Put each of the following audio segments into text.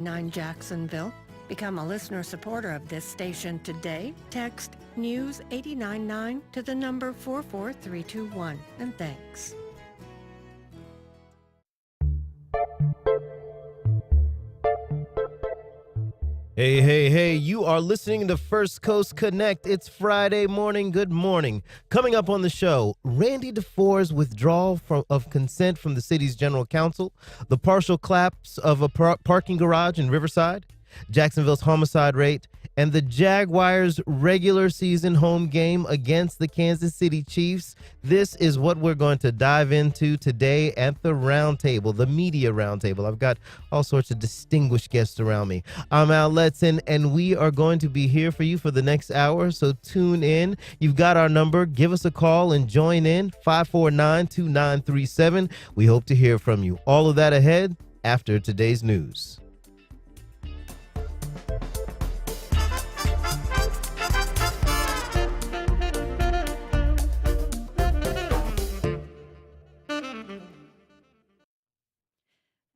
9 Jacksonville. Become a listener supporter of this station today. Text News 899 to the number 44321. And thanks. Hey, you are listening to First Coast Connect. It's Friday morning. Good morning. Coming up on the show, Randy DeFore's withdrawal of consent from the city's general counsel, the partial collapse of a parking garage in Riverside, Jacksonville's homicide rate, and the Jaguars' regular season home game against the Kansas City Chiefs. This is what we're going to dive into today at the Roundtable, the Media Roundtable. I've got all sorts of distinguished guests around me. I'm Al Letson, and we are going to be here for you for the next hour, so tune in. You've got our number. Give us a call and join in, 549-2937. We hope to hear from you. All of that ahead after today's news.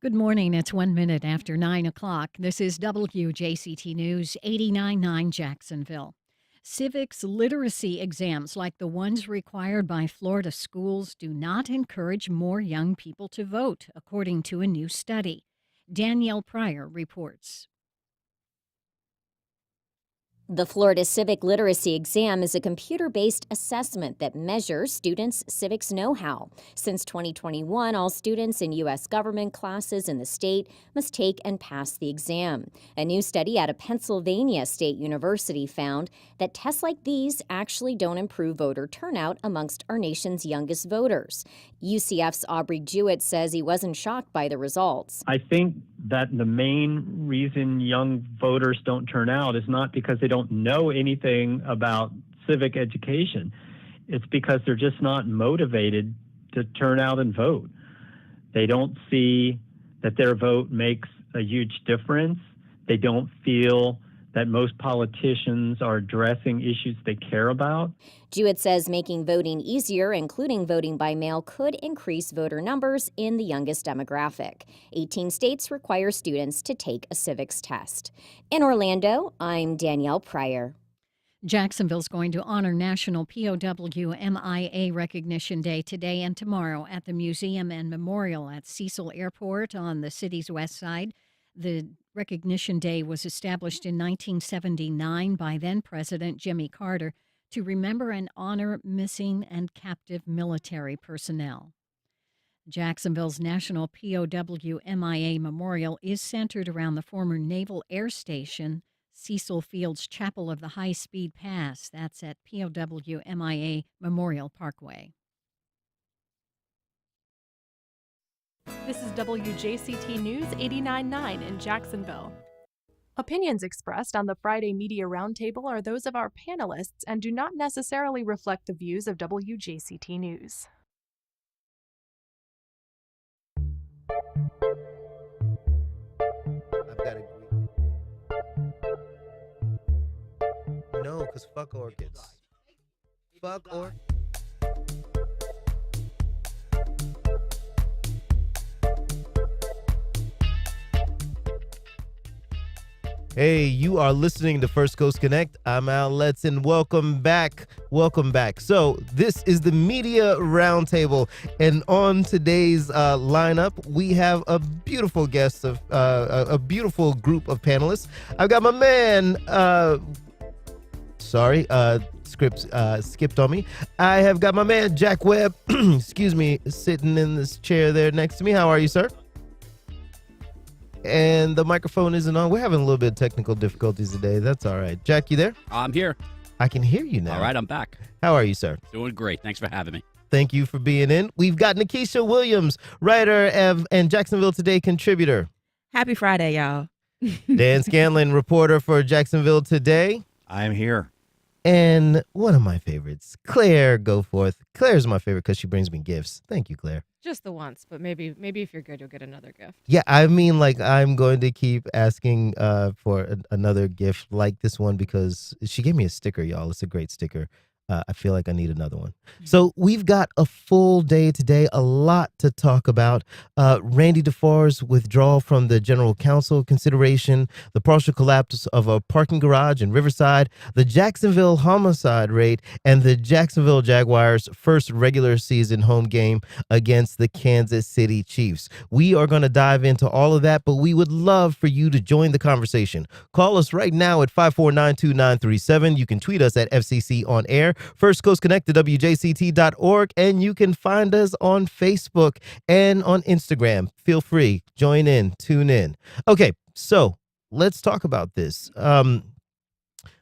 Good morning. It's 1 minute after 9 o'clock. This is WJCT News 89.9 Jacksonville. Civics literacy exams like the ones required by Florida schools do not encourage more young people to vote, according to a new study. Danielle Pryor reports. The Florida Civic Literacy Exam is a computer-based assessment that measures students' civics know-how. Since 2021, all students in U.S. government classes in the state must take and pass the exam. A new study out of Pennsylvania State University found that tests like these actually don't improve voter turnout amongst our nation's youngest voters. UCF's Aubrey Jewett says he wasn't shocked by the results. I think that the main reason young voters don't turn out is not because they don't know anything about civic education. It's because they're just not motivated to turn out and vote. They don't see that their vote makes a huge difference. They don't feel that most politicians are addressing issues they care about. Jewett says making voting easier, including voting by mail, could increase voter numbers in the youngest demographic. 18 states require students to take a civics test. In Orlando, I'm Danielle Pryor. Jacksonville's going to honor National POW MIA Recognition Day today and tomorrow at the Museum and Memorial at Cecil Airport on the city's west side. The Recognition Day was established in 1979 by then-President Jimmy Carter to remember and honor missing and captive military personnel. Jacksonville's National POW MIA Memorial is centered around the former Naval Air Station, Cecil Field's Chapel of the High-Speed Pass. That's at POW MIA Memorial Parkway. This is WJCT News 89.9 in Jacksonville. Opinions expressed on the Friday Media Roundtable are those of our panelists and do not necessarily reflect the views of WJCT News. I've got to agree. No, because fuck orchids. Fuck orchids. Hey, you are listening to First Coast Connect. I'm Al Letson. Welcome back. So this is the Media Roundtable, and on today's lineup, we have a beautiful guest of a beautiful group of panelists. I've got my man. Script skipped on me. I have got my man Jack Webb. Excuse me, sitting in this chair there next to me. How are you, sir? And the microphone isn't on. We're having a little bit of technical difficulties today. That's all right. Jack, you there? I'm here. I can hear you now. All right, I'm back. How are you, sir? Doing great. Thanks for having me. Thank you for being in. We've got Nikisha Williams, writer and Jacksonville Today contributor. Happy Friday, y'all. Dan Scanlon, reporter for Jacksonville Today. I'm here. And one of my favorites, Claire Goforth. Claire's my favorite because she brings me gifts. Thank you, Claire. Just the once, but maybe if you're good, you'll get another gift. Yeah, I mean, like, I'm going to keep asking for another gift like this one because she gave me a sticker, y'all. It's a great sticker. I feel like I need another one. So we've got a full day today, a lot to talk about. Randy DeFore's withdrawal from the general counsel consideration, the partial collapse of a parking garage in Riverside, the Jacksonville homicide rate, and the Jacksonville Jaguars' first regular season home game against the Kansas City Chiefs. We are going to dive into all of that, but we would love for you to join the conversation. Call us right now at 5492937. You can tweet us at FCC on air. First Coast Connect to WJCT.org, and you can find us on Facebook and on Instagram. Feel free, join in, tune in. Okay, so let's talk about this.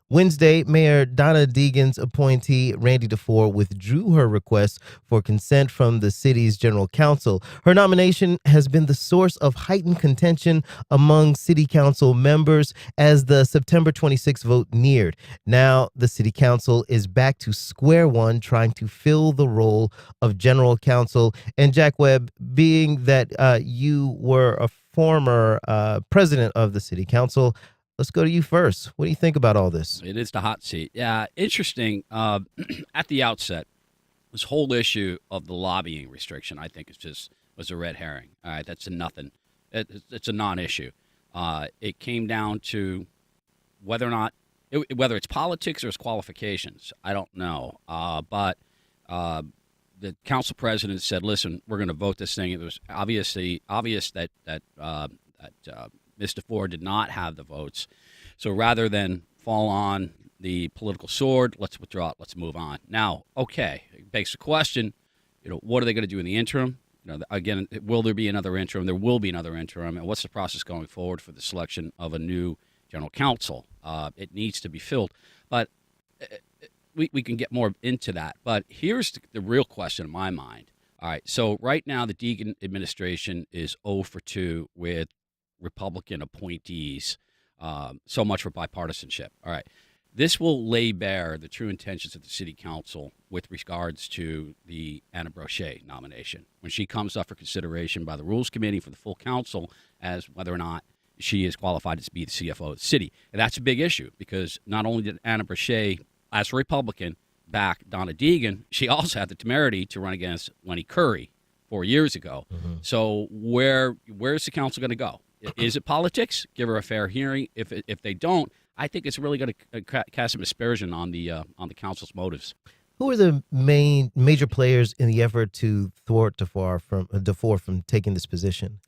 Wednesday, Mayor Donna Deegan's appointee, Randy DeFore, withdrew her request for consent from the city's general counsel. Her nomination has been the source of heightened contention among city council members as the September 26th vote neared. Now, the city council is back to square one, trying to fill the role of general counsel. And Jack Webb, being that you were a former president of the city council, let's go to you first. What do you think about all this? It is the hot seat. Yeah, interesting. At the outset, this whole issue of the lobbying restriction, I think, was a red herring. All right, that's a nothing. It's a non-issue. It came down to whether or not, whether it's politics or it's qualifications. I don't know. But the council president said, "Listen, we're going to vote this thing." It was obvious that Mr. Ford did not have the votes. So rather than fall on the political sword, let's withdraw it. Let's move on. Now, okay, it begs the question, what are they going to do in the interim? Again, will there be another interim? There will be another interim. And what's the process going forward for the selection of a new general counsel? It needs to be filled. But we can get more into that. But here's the real question in my mind. All right, so right now the Deegan administration is 0 for 2 with Republican appointees, so much for bipartisanship. All right. This will lay bare the true intentions of the city council with regards to the Anna Brochet nomination. When she comes up for consideration by the Rules Committee for the full council as whether or not she is qualified to be the CFO of the city. And that's a big issue because not only did Anna Brochet, as a Republican, back Donna Deegan, she also had the temerity to run against Lenny Curry 4 years ago. Mm-hmm. So where's the council going to go? Is it politics? Give her a fair hearing. If they don't, I think it's really going to cast some aspersion on the council's motives. Who are the major players in the effort to thwart DeFore from taking this position?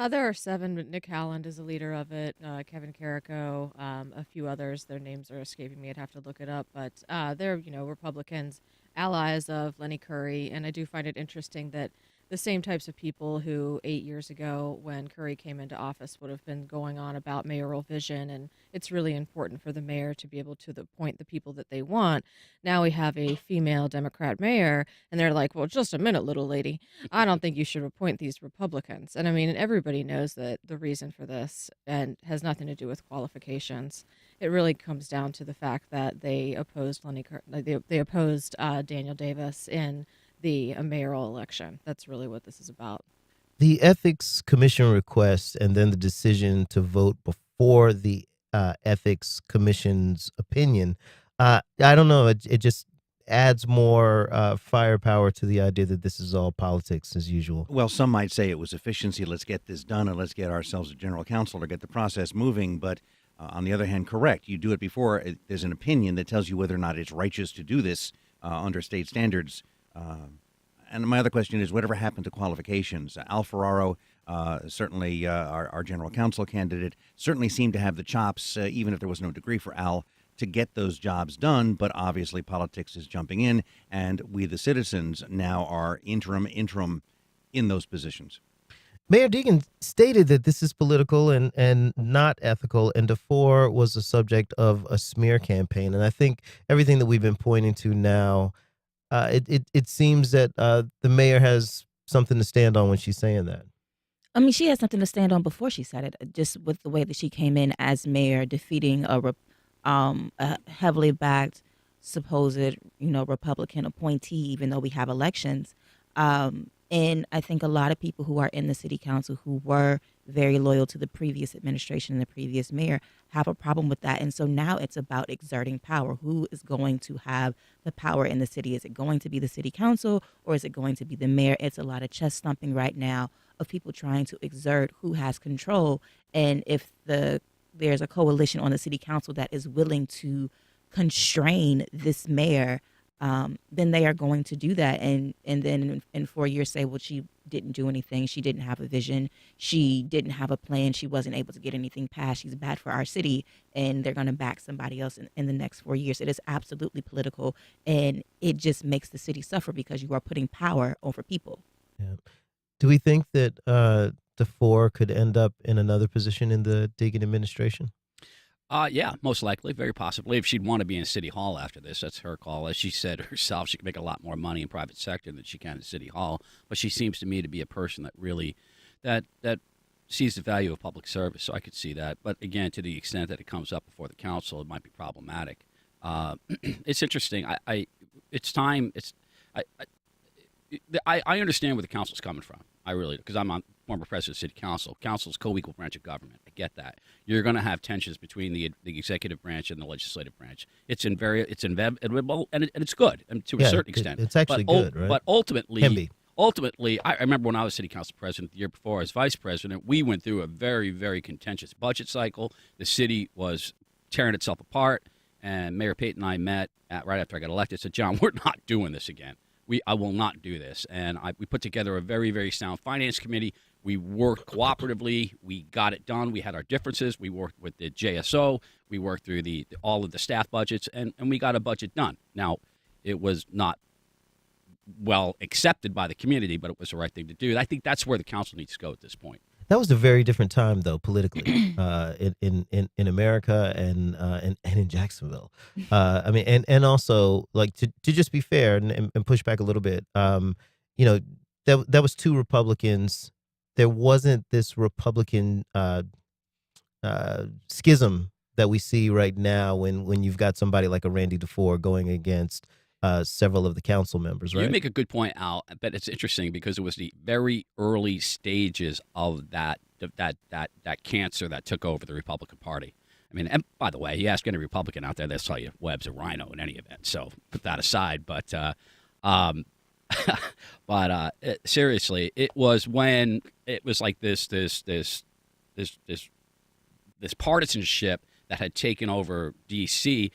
There are 7, but Nick Howland is the leader of it. Kevin Carrico, a few others. Their names are escaping me. I'd have to look it up. But they're Republicans, allies of Lenny Curry, and I do find it interesting that the same types of people who 8 years ago when Curry came into office would have been going on about mayoral vision, and it's really important for the mayor to be able to appoint the people that they want. Now we have a female Democrat mayor, and they're like, well, just a minute, little lady. I don't think you should appoint these Republicans. And I mean, everybody knows that the reason for this and has nothing to do with qualifications. It really comes down to the fact that they opposed they opposed Daniel Davis in the mayoral election. That's really what this is about. The Ethics Commission request and then the decision to vote before the Ethics Commission's opinion, I don't know, it just adds more firepower to the idea that this is all politics as usual. Well, some might say it was efficiency. Let's get this done and let's get ourselves a general counsel to get the process moving. But on the other hand, correct. You do it before there's an opinion that tells you whether or not it's righteous to do this under state standards. And my other question is, whatever happened to qualifications? Al Ferraro, certainly our general counsel candidate, certainly seemed to have the chops, even if there was no degree for Al, to get those jobs done. But obviously politics is jumping in, and we the citizens now are interim in those positions. Mayor Deegan stated that this is political and not ethical, and DeFore was the subject of a smear campaign. And I think everything that we've been pointing to now, it seems that the mayor has something to stand on when she's saying that. I mean, she had something to stand on before she said it, just with the way that she came in as mayor, defeating a heavily backed, supposed, Republican appointee, even though we have elections. And I think a lot of people who are in the city council who were very loyal to the previous administration and the previous mayor have a problem with that. And so now it's about exerting power. Who is going to have the power in the city? Is it going to be the city council or is it going to be the mayor? It's a lot of chest thumping right now of people trying to exert who has control. And if there's a coalition on the city council that is willing to constrain this mayor, then they are going to do that. And then in 4 years say, well, she didn't do anything. She didn't have a vision. She didn't have a plan. She wasn't able to get anything passed. She's bad for our city. And they're going to back somebody else in the next 4 years. It is absolutely political. And it just makes the city suffer because you are putting power over people. Yeah. Do we think that DeFore could end up in another position in the Deegan administration? Yeah, most likely, very possibly. If she'd want to be in City Hall after this, that's her call. As she said herself, she can make a lot more money in private sector than she can in City Hall. But she seems to me to be a person that really that sees the value of public service. So I could see that. But again, to the extent that it comes up before the council, it might be problematic. It's interesting. It's time. I understand where the council's coming from. I really do, because I'm a former president of city council. Council's co-equal branch of government. I get that. You're going to have tensions between the executive branch and the legislative branch. It's inevitable, and it's good to a certain extent. It's actually good, right? But ultimately, Can be. Ultimately, I remember when I was city council president the year before as vice president, we went through a very, very contentious budget cycle. The city was tearing itself apart, and Mayor Pate and I met right after I got elected. Said, John, we're not doing this again. I will not do this. And we put together a very, very sound finance committee. We worked cooperatively. We got it done. We had our differences. We worked with the JSO. We worked through all of the staff budgets, and we got a budget done. Now, it was not well accepted by the community, but it was the right thing to do. I think that's where the council needs to go at this point. That was a very different time, though, politically, in America and in Jacksonville. I mean, and also, like, to just be fair and push back a little bit, that was two Republicans. There wasn't this Republican schism that we see right now when you've got somebody like a Randy DeFore going against several of the council members, right? You make a good point, Al, but it's interesting because it was the very early stages of that cancer that took over the Republican Party. I mean, and by the way, you ask any Republican out there, they'll tell you Webb's a rhino in any event. So put that aside. But seriously, it was when it was like this partisanship that had taken over D.C.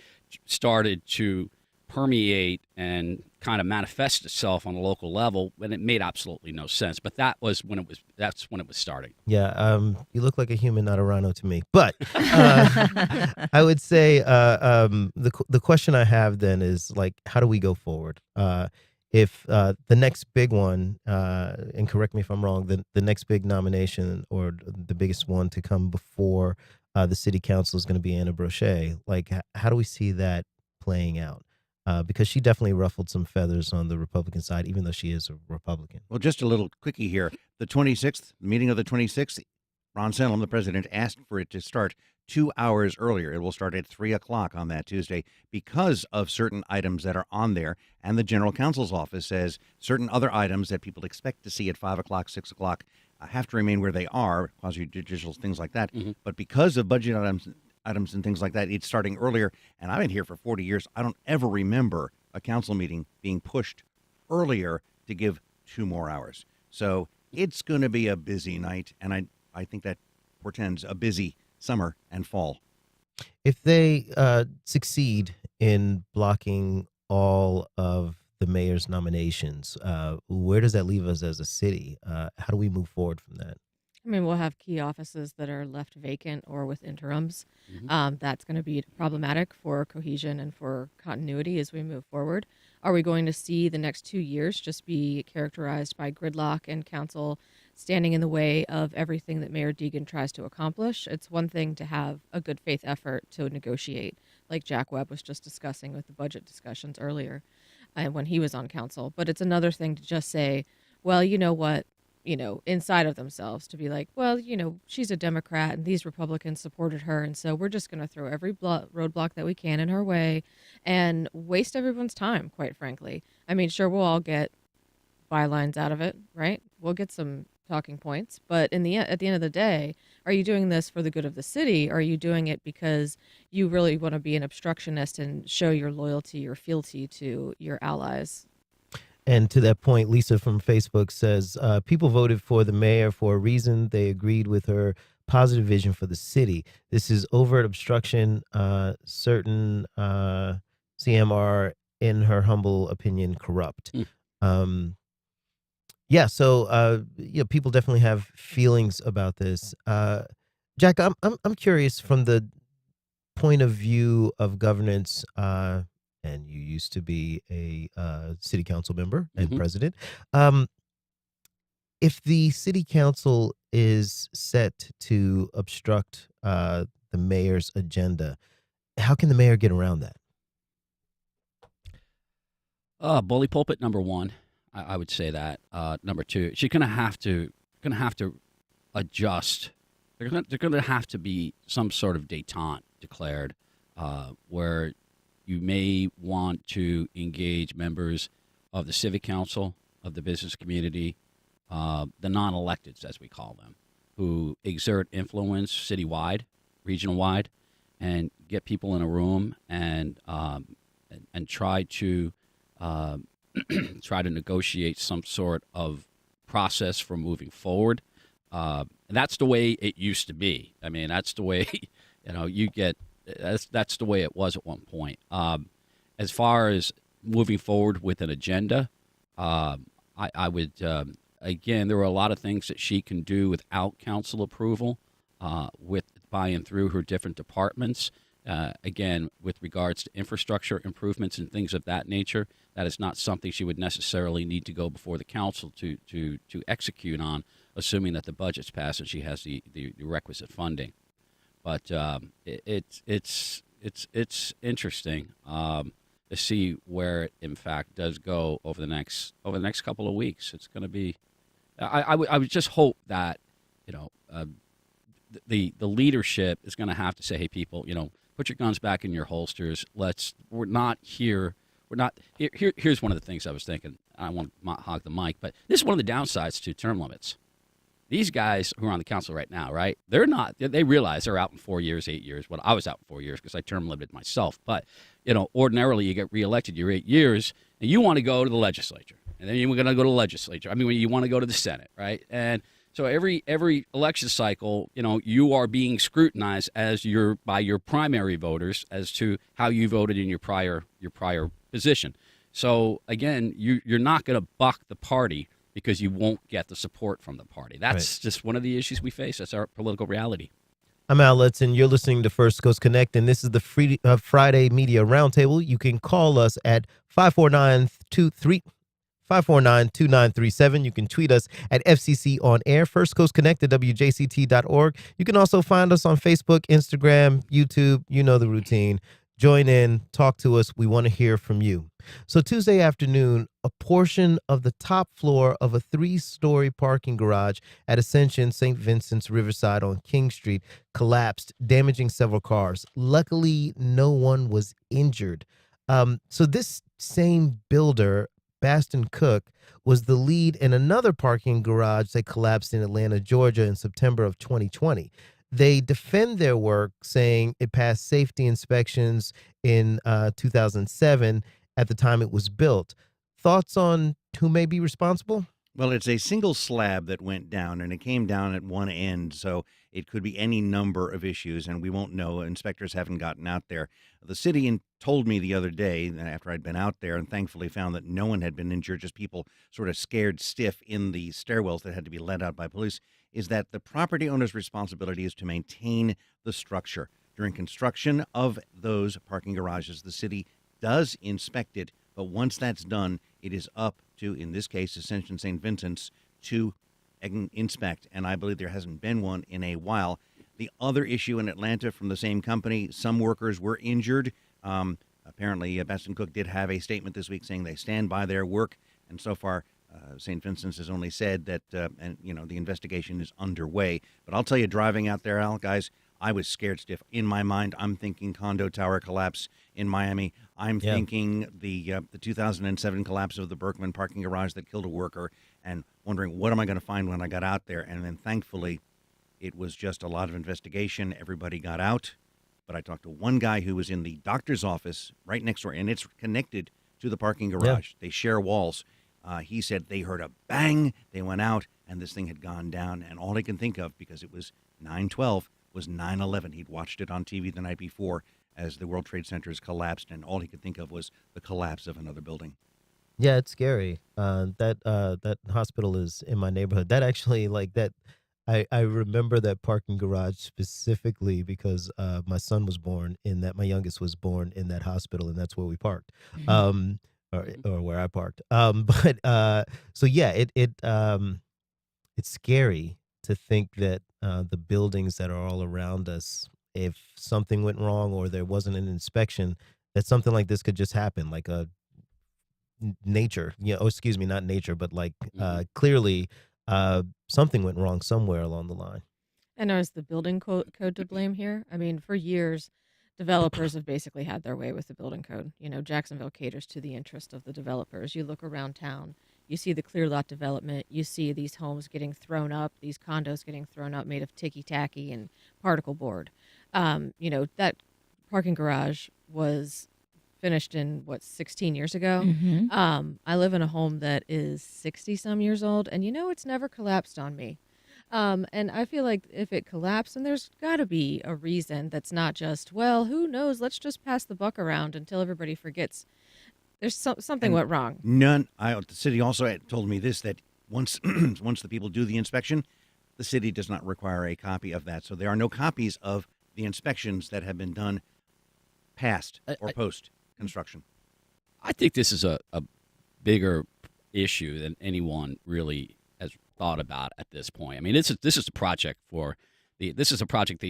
started to permeate and kind of manifest itself on a local level, and it made absolutely no sense. But that's when it was starting. Yeah, you look like a human, not a rhino to me. But I would say the question I have then is, like, how do we go forward? If the next big one, and correct me if I'm wrong, the next big nomination or the biggest one to come before the city council is going to be Anna Brochet, like, how do we see that playing out? Because she definitely ruffled some feathers on the Republican side, even though she is a Republican. Well, just a little quickie here. The 26th, meeting of the 26th, Ron Sandelum, the president, asked for it to start 2 hours earlier. It will start at 3 o'clock on that Tuesday because of certain items that are on there. And the general counsel's office says certain other items that people expect to see at 5 o'clock, 6 o'clock have to remain where they are, quasi-judicial things like that. Mm-hmm. But because of budget items and things like that, it's starting earlier. And I've been here for 40 years. I don't ever remember a council meeting being pushed earlier to give 2 more hours. So it's going to be a busy night, and I think that portends a busy summer and fall. If they succeed in blocking all of the mayor's nominations, where does that leave us as a city? How do we move forward from that? I mean, we'll have key offices that are left vacant or with interims. Mm-hmm. That's going to be problematic for cohesion and for continuity as we move forward. Are we going to see the next 2 years just be characterized by gridlock and council standing in the way of everything that Mayor Deegan tries to accomplish? It's one thing to have a good faith effort to negotiate, like Jack Webb was just discussing with the budget discussions earlier when he was on council. But it's another thing to just say, well, you know what? Inside of themselves to be like, well, she's a Democrat and these Republicans supported her. And so we're just going to throw every roadblock that we can in her way and waste everyone's time, quite frankly. I mean, sure, we'll all get bylines out of it, right? We'll get some talking points, but at the end of the day, are you doing this for the good of the city? Or are you doing it because you really want to be an obstructionist and show your loyalty or fealty to your allies? And to that point, Lisa from Facebook says, people voted for the mayor for a reason. They agreed with her positive vision for the city. This is overt obstruction. Certain CMR, in her humble opinion, corrupt. Mm. Yeah, so people definitely have feelings about this. Jack, I'm curious from the point of view of governance, and you used to be a city council member and Mhm. president. If the city council is set to obstruct the mayor's agenda, how can the mayor get around that? Bully pulpit number one, I would say that. Number two, she's gonna have to adjust. They're gonna have to be some sort of détente declared, where you may want to engage members of the civic council, of the business community, the non-electeds, as we call them, who exert influence citywide, regional-wide, and get people in a room and try to try to negotiate some sort of process for moving forward. And that's the way it used to be. I mean, that's the way you get. That's the way it was at one point. As far as moving forward with an agenda, I would again. There are a lot of things that she can do without council approval, with buying through her different departments. Again, with regards to infrastructure improvements and things of that nature, that is not something she would necessarily need to go before the council to execute on, assuming that the budget's passed and she has the requisite funding. But it's interesting to see where it in fact does go over the next couple of weeks. It's going to be. I would just hope that the leadership is going to have to say, hey, people, put your guns back in your holsters. We're not here. We're not here. Here's one of the things I was thinking. I don't want to hog the mic, but this is one of the downsides to term limits. These guys who are on the council right now, right? They realize they're out in 4 years, 8 years. Well, I was out in 4 years because I term limited myself. But, ordinarily you get reelected, you're 8 years, and you want to go to the legislature. And then you're going to go to the legislature. I mean, you want to go to the Senate, right? And so every election cycle, you are being scrutinized by your primary voters as to how you voted in your prior position. So again, you're not going to buck the party because you won't get the support from the party. That's Right. just one of the issues we face. That's our political reality. I'm Al Letts, and you're listening to First Coast Connect, and this is the Friday Media Roundtable. You can call us at 549-2937. You can tweet us at FCC On Air, First Coast Connect at WJCT.org. You can also find us on Facebook, Instagram, YouTube. You know the routine. Join in, talk to us. We want to hear from you. So Tuesday afternoon, a portion of the top floor of a 3-story parking garage at Ascension St. Vincent's Riverside on King Street collapsed, damaging several cars. Luckily, no one was injured. So this same builder, Baston Cook, was the lead in another parking garage that collapsed in Atlanta, Georgia in September of 2020. They defend their work, saying it passed safety inspections in 2007 at the time it was built. Thoughts on who may be responsible? Well, it's a single slab that went down, and it came down at one end, so it could be any number of issues, and we won't know. Inspectors haven't gotten out there. The city told me the other day, after I'd been out there, and thankfully found that no one had been injured, just people sort of scared stiff in the stairwells that had to be let out by police, is that the property owner's responsibility is to maintain the structure. During construction of those parking garages, the city does inspect it, but once that's done, it is up to, in this case, Ascension St. Vincent's to inspect, and I believe there hasn't been one in a while. The other issue in Atlanta from the same company, some workers were injured. Apparently, Baston Cook did have a statement this week saying they stand by their work, and so far, St. Vincent's has only said that, the investigation is underway. But I'll tell you, driving out there, Al, guys, I was scared stiff. In my mind, I'm thinking condo tower collapse in Miami. I'm thinking the 2007 collapse of the Berkman parking garage that killed a worker, and wondering what am I going to find when I got out there. And then thankfully, it was just a lot of investigation. Everybody got out. But I talked to one guy who was in the doctor's office right next door, and it's connected to the parking garage. They share walls. He said they heard a bang. They went out, and this thing had gone down. And all he can think of, because it was 9/12, was 9/11. He'd watched it on TV the night before as the World Trade Centers collapsed, and all he could think of was the collapse of another building. Yeah, it's scary. That hospital is in my neighborhood. That actually, like that, I remember that parking garage specifically because my son was born in that. My youngest was born in that hospital, and that's where we parked, or where I parked. But so yeah, it's scary to think that the buildings that are all around us, if something went wrong or there wasn't an inspection, that something like this could just happen, like a nature, excuse me, not nature, but like clearly something went wrong somewhere along the line. And is the building code to blame here? I mean, for years, developers have basically had their way with the building code. Jacksonville caters to the interest of the developers. You look around town, you see the clear lot development, you see these homes getting thrown up, these condos getting thrown up made of ticky-tacky and particle board. That parking garage was finished in 16 years ago. I live in a home that is 60 some years old, and it's never collapsed on me. And I feel like if it collapsed, then there's got to be a reason that's not just, well, who knows, let's just pass the buck around until everybody forgets. There's something went wrong. The city also had told me this, that once once the people do the inspection, the city does not require a copy of that. So there are no copies of the inspections that have been done past or post construction. I think this is a bigger issue than anyone really has thought about at this point. I mean, this is a project the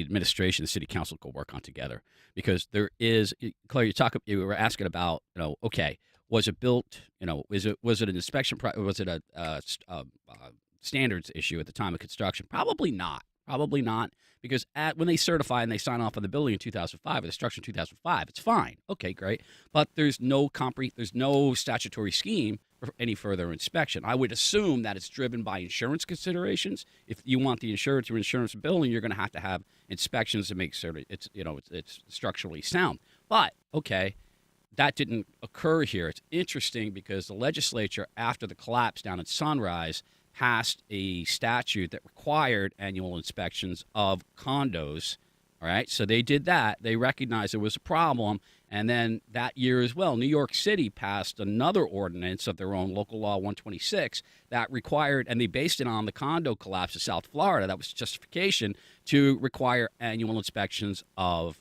administration, the city council could work on together, because there is, Claire, you were asking about, okay, was it built, was it an inspection, was it a standards issue at the time of construction? Probably not, because when they certify and they sign off on the building in 2005, or the structure in 2005, it's fine. Okay, great. But there's no statutory scheme for any further inspection. I would assume that it's driven by insurance considerations. If you want the insurance or insurance building, you're going to have inspections to make sure that it's structurally sound. But okay, that didn't occur here. It's interesting because the legislature, after the collapse down at Sunrise, passed a statute that required annual inspections of condos. All right, so they did that. They recognized there was a problem. And then that year as well, New York City passed another ordinance of their own, Local Law 126, that required, and they based it on the condo collapse of South Florida. That was justification to require annual inspections of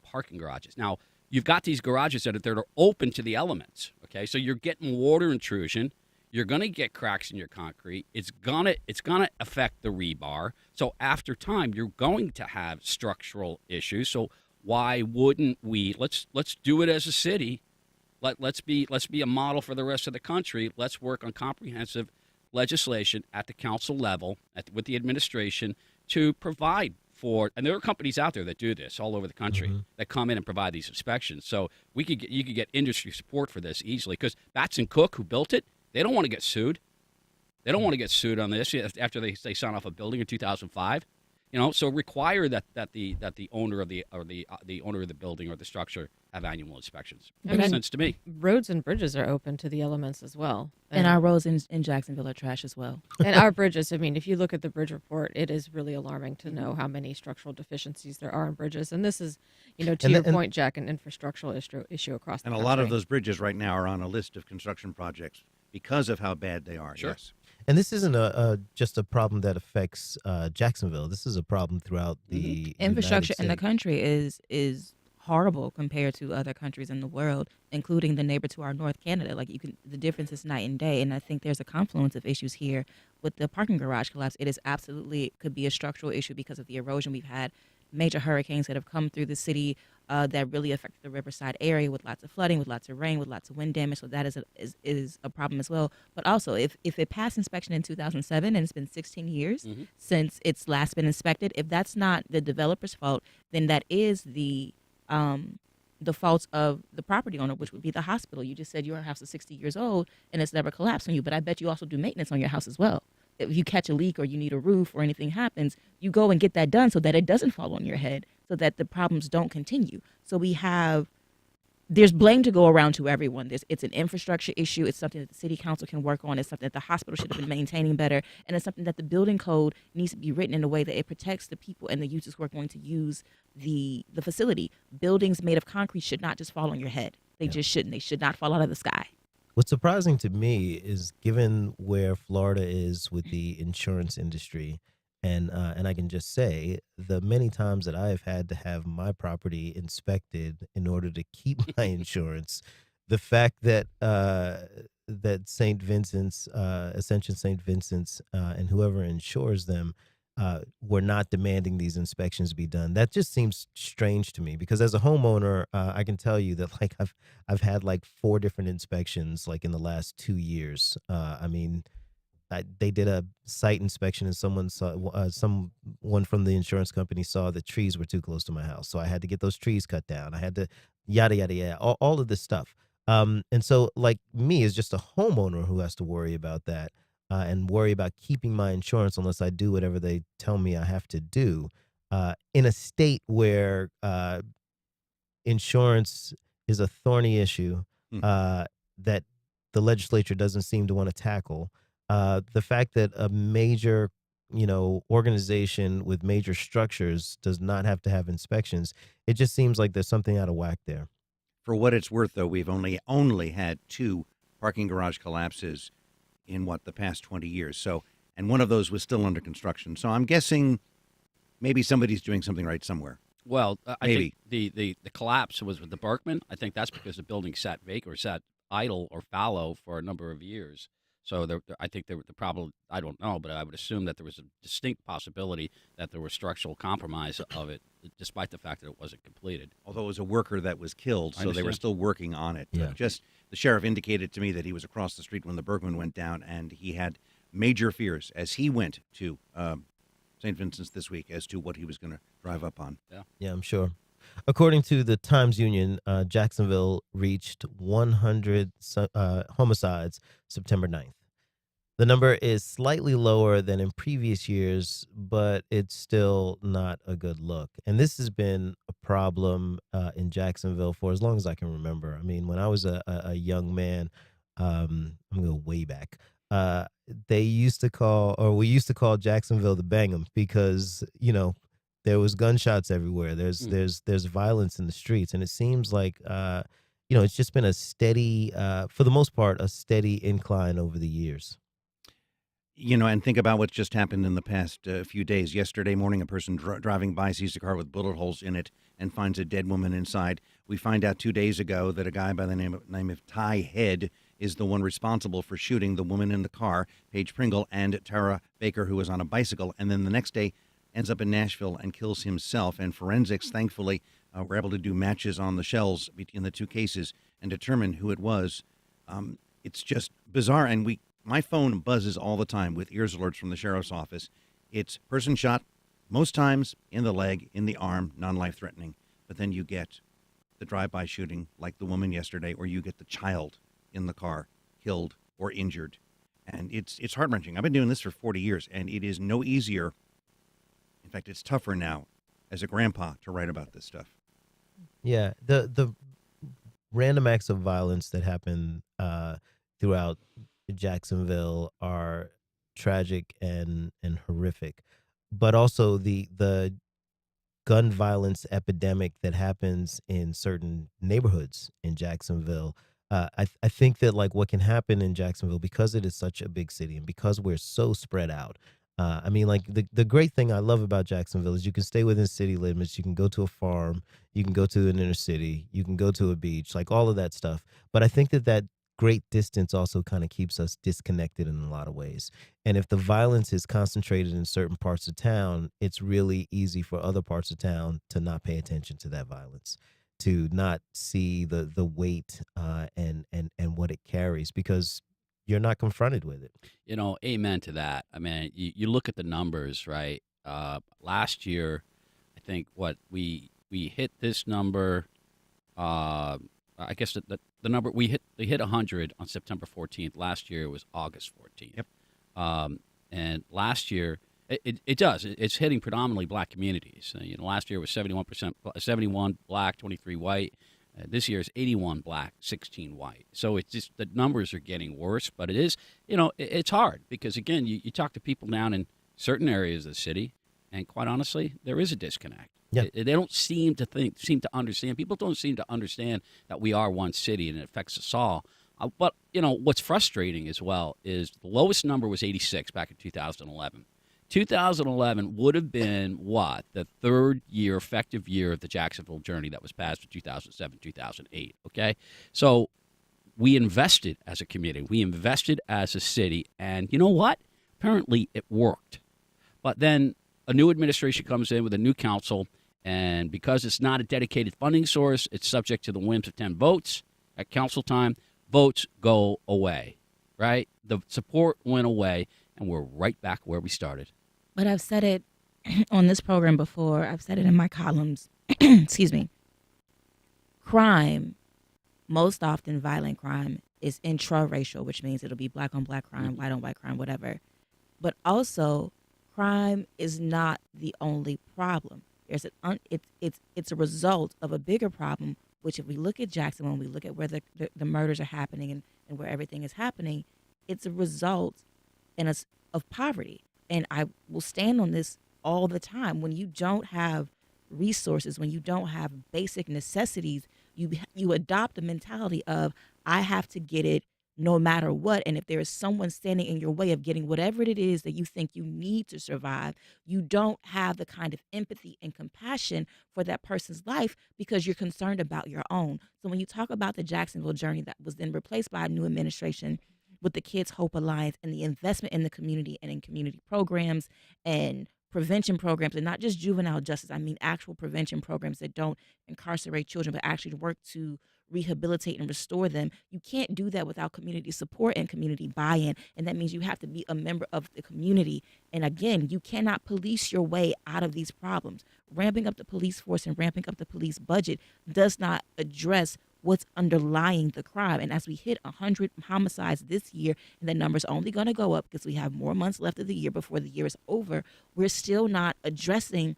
parking garages. Now, you've got these garages that are open to the elements, okay? So you're getting water intrusion. You're going to get cracks in your concrete. It's gonna affect the rebar. So after time, you're going to have structural issues. So why wouldn't we? Let's do it as a city. Let's be a model for the rest of the country. Let's work on comprehensive legislation at the council level with the administration to provide for. And there are companies out there that do this all over the country that come in and provide these inspections. So you could get industry support for this easily, because Batts and Cook, who built it, they don't want to get sued. They don't want to get sued on this after they sign off a building in 2005. So require that the owner of the owner of the building or the structure have annual inspections. Makes sense to me. Roads and bridges are open to the elements as well. And our roads in Jacksonville are trash as well. And our bridges, I mean, if you look at the bridge report, it is really alarming to know how many structural deficiencies there are in bridges. And this is, to your point, Jack, an infrastructural issue across the country. And a lot of those bridges right now are on a list of construction projects because of how bad they are. Sure. Yes. And this isn't just a problem that affects Jacksonville. This is a problem throughout the infrastructure in the United country is horrible compared to other countries in the world, including the neighbor to our north, Canada. The difference is night and day. And I think there's a confluence of issues here with the parking garage collapse. It is absolutely could be a structural issue because of the erosion. We've had major hurricanes that have come through the city that really affected the Riverside area with lots of flooding, with lots of rain, with lots of wind damage. So that is a problem as well. But also, if it passed inspection in 2007 and it's been 16 years since it's last been inspected, if that's not the developer's fault, then that is the fault of the property owner, which would be the hospital. You just said your house is 60 years old and it's never collapsed on you, but I bet you also do maintenance on your house as well. If you catch a leak or you need a roof or anything happens, you go and get that done so that it doesn't fall on your head, so that the problems don't continue. So there's blame to go around to everyone. It's an infrastructure issue. It's something that the city council can work on. It's something that the hospital should have been maintaining better. And it's something that the building code needs to be written in a way that it protects the people and the users who are going to use the facility. Buildings made of concrete should not just fall on your head. They just shouldn't. They should not fall out of the sky. What's surprising to me is, given where Florida is with the insurance industry, and I can just say the many times that I have had to have my property inspected in order to keep my insurance, the fact that that St. Vincent's, Ascension St. Vincent's, and whoever insures them were not demanding these inspections be done. That just seems strange to me, because as a homeowner, I can tell you that like I've had like 4 different inspections like in the last 2 years. I mean, they did a site inspection and someone someone from the insurance company saw that trees were too close to my house, so I had to get those trees cut down. I had to yada yada yada, all of this stuff. And so like me as just a homeowner who has to worry about that, and worry about keeping my insurance unless I do whatever they tell me I have to do, in a state where insurance is a thorny issue that the legislature doesn't seem to want to tackle. The fact that a major, organization with major structures does not have to have inspections, it just seems like there's something out of whack there. For what it's worth, though, we've only had 2 parking garage collapses in the past 20 years. So, and one of those was still under construction. So I'm guessing maybe somebody's doing something right somewhere. Well, I Maybe. think the collapse was with the Berkman. I think that's because the building sat vacant or sat idle or fallow for a number of years. So I think the problem, I don't know, but I would assume that there was a distinct possibility that there was structural compromise of it, despite the fact that it wasn't completed. Although it was a worker that was killed, so they were understand. still working on it. Yeah. Just the sheriff indicated to me that he was across the street when the Bergman went down, and he had major fears as he went to St. Vincent's this week as to what he was going to drive up on. Yeah, I'm sure. According to the Times-Union, Jacksonville reached 100 homicides September 9th. The number is slightly lower than in previous years, but it's still not a good look. And this has been a problem in Jacksonville for as long as I can remember. I mean, when I was a young man, I'm going to go way back. We used to call Jacksonville the Bangum because, there was gunshots everywhere. There's violence in the streets, and it seems like it's just been a steady, for the most part, a steady incline over the years. And think about what's just happened in the past few days. Yesterday morning, a person driving by sees a car with bullet holes in it and finds a dead woman inside. We find out 2 days ago that a guy by the name of Ty Head is the one responsible for shooting the woman in the car, Paige Pringle, and Tara Baker, who was on a bicycle. And then the next day ends up in Nashville and kills himself. And forensics, thankfully, were able to do matches on the shells between the 2 cases and determine who it was. It's just bizarre. And my phone buzzes all the time with ears alerts from the sheriff's office. It's person shot, most times in the leg, in the arm, non-life-threatening. But then you get the drive-by shooting like the woman yesterday, or you get the child in the car killed or injured. And it's heart-wrenching. I've been doing this for 40 years, and it is no easier. In fact, it's tougher now as a grandpa to write about this stuff. Yeah, the random acts of violence that happen throughout Jacksonville are tragic and horrific, but also the gun violence epidemic that happens in certain neighborhoods in Jacksonville. I think that like what can happen in Jacksonville, because it is such a big city and because we're so spread out. I mean, like the great thing I love about Jacksonville is you can stay within city limits. You can go to a farm. You can go to an inner city. You can go to a beach, like all of that stuff. But I think that great distance also kind of keeps us disconnected in a lot of ways. And if the violence is concentrated in certain parts of town, it's really easy for other parts of town to not pay attention to that violence. to not see the weight and what it carries because you're not confronted with it. Amen to that. I mean, you look at the numbers, right? Last year, I think we hit this number. I guess the number they hit 100 on September 14th. Last year was August 14th. Yep. And last year it's hitting predominantly black communities. Last year was 71 black, 23 white. This year is 81 black, 16 white. So it's just the numbers are getting worse, but it is, it's hard because again, you talk to people down in certain areas of the city, and quite honestly, there is a disconnect. Yeah. They don't seem to understand. People don't seem to understand that we are one city and it affects us all. But what's frustrating as well is the lowest number was 86 back in 2011. 2011 would have been the third year, effective year of the Jacksonville journey that was passed in 2007, 2008. Okay, so we invested as a community, we invested as a city, and you know what? Apparently, it worked. But then a new administration comes in with a new council, and because it's not a dedicated funding source, it's subject to the whims of 10 votes at council time. Votes go away, right? The support went away, and we're right back where we started. But I've said it on this program before. I've said it in my columns. Excuse me. Crime, most often violent crime, is intraracial, which means it'll be black on black crime, white on white crime, whatever. But also, crime is not the only problem. There's it's a result of a bigger problem, which if we look at Jackson, when we look at where the murders are happening and where everything is happening, it's a result of poverty. And I will stand on this all the time. When you don't have resources, when you don't have basic necessities, you adopt a mentality of, I have to get it no matter what. And if there is someone standing in your way of getting whatever it is that you think you need to survive, you don't have the kind of empathy and compassion for that person's life because you're concerned about your own. So when you talk about the Jacksonville journey that was then replaced by a new administration with the Kids Hope Alliance and the investment in the community and in community programs and prevention programs, and not just juvenile justice, I mean actual prevention programs that don't incarcerate children, but actually work to rehabilitate and restore them. You can't do that without community support and community buy-in, and that means you have to be a member of the community. And again, you cannot police your way out of these problems. Ramping up the police force and ramping up the police budget does not address what's underlying the crime. And as we hit 100 homicides this year, and the number's only going to go up because we have more months left of the year before the year is over, we're still not addressing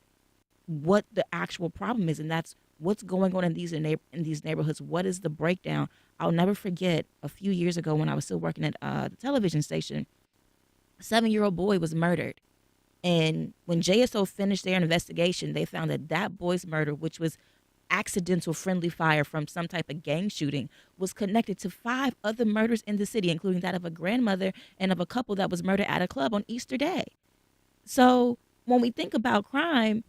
what the actual problem is, and that's what's going on in these neighborhoods. What is the breakdown? I'll never forget a few years ago when I was still working at the television station, a 7-year-old boy was murdered. And when JSO finished their investigation, they found that boy's murder, which was accidental friendly fire from some type of gang shooting, was connected to 5 other murders in the city, including that of a grandmother and of a couple that was murdered at a club on Easter Day. So when we think about crime,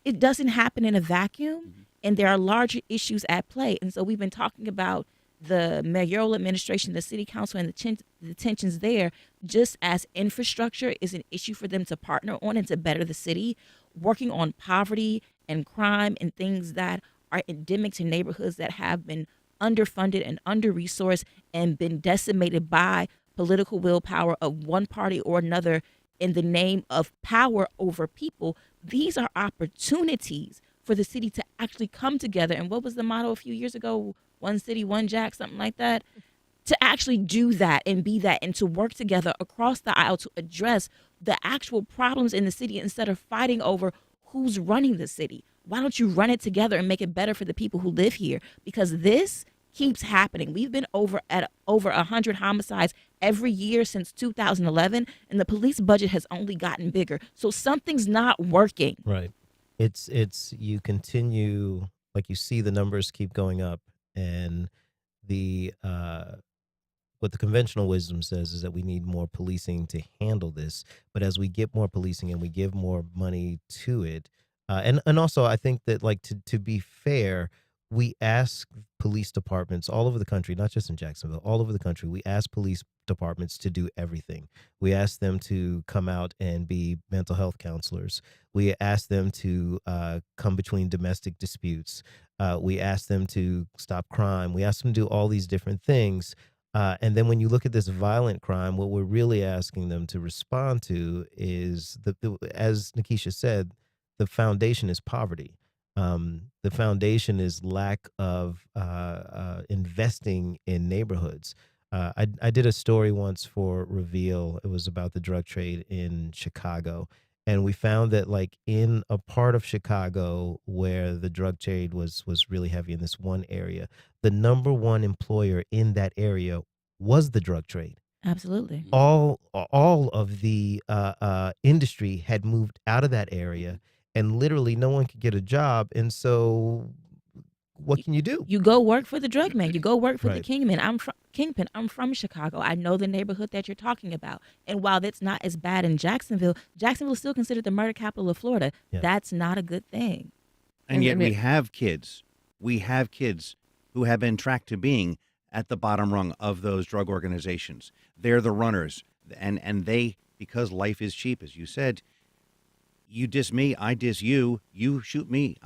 it doesn't happen in a vacuum, and there are larger issues at play. And so we've been talking about the mayoral administration, the city council, and the tensions there, just as infrastructure is an issue for them to partner on and to better the city, working on poverty and crime and things that are endemic to neighborhoods that have been underfunded and under-resourced and been decimated by political willpower of one party or another in the name of power over people. These are opportunities for the city to actually come together. And what was the motto a few years ago? One city, one Jack, something like that. To actually do that and be that and to work together across the aisle to address the actual problems in the city instead of fighting over who's running the city. Why don't you run it together and make it better for the people who live here? Because this keeps happening. We've been over 100 homicides every year since 2011, and the police budget has only gotten bigger. So something's not working. Right. It's you continue, like you see the numbers keep going up, and the what the conventional wisdom says is that we need more policing to handle this. But as we get more policing and we give more money to it, and also I think that, like, to be fair, we ask police departments all over the country, not just in Jacksonville, all over the country. We ask police departments to do everything. We ask them to come out and be mental health counselors. We ask them to come between domestic disputes. We ask them to stop crime. We ask them to do all these different things. And then when you look at this violent crime, what we're really asking them to respond to is, as Nikisha said, the foundation is poverty. The foundation is lack of investing in neighborhoods. I did a story once for Reveal. It was about the drug trade in Chicago. And we found that, like, in a part of Chicago where the drug trade was really heavy in this one area, the number one employer in that area was the drug trade. Absolutely. All of the industry had moved out of that area, and literally no one could get a job. And so, what can you do? You go work for the drug man. You go work for the Right. kingpin. I'm from Chicago. I know the neighborhood that you're talking about. And while that's not as bad in Jacksonville, Jacksonville is still considered the murder capital of Florida. Yeah. That's not a good thing. And yet we have kids. We have kids who have been tracked to being at the bottom rung of those drug organizations. They're the runners. And they, because life is cheap, as you said, you diss me, I diss you, you shoot me.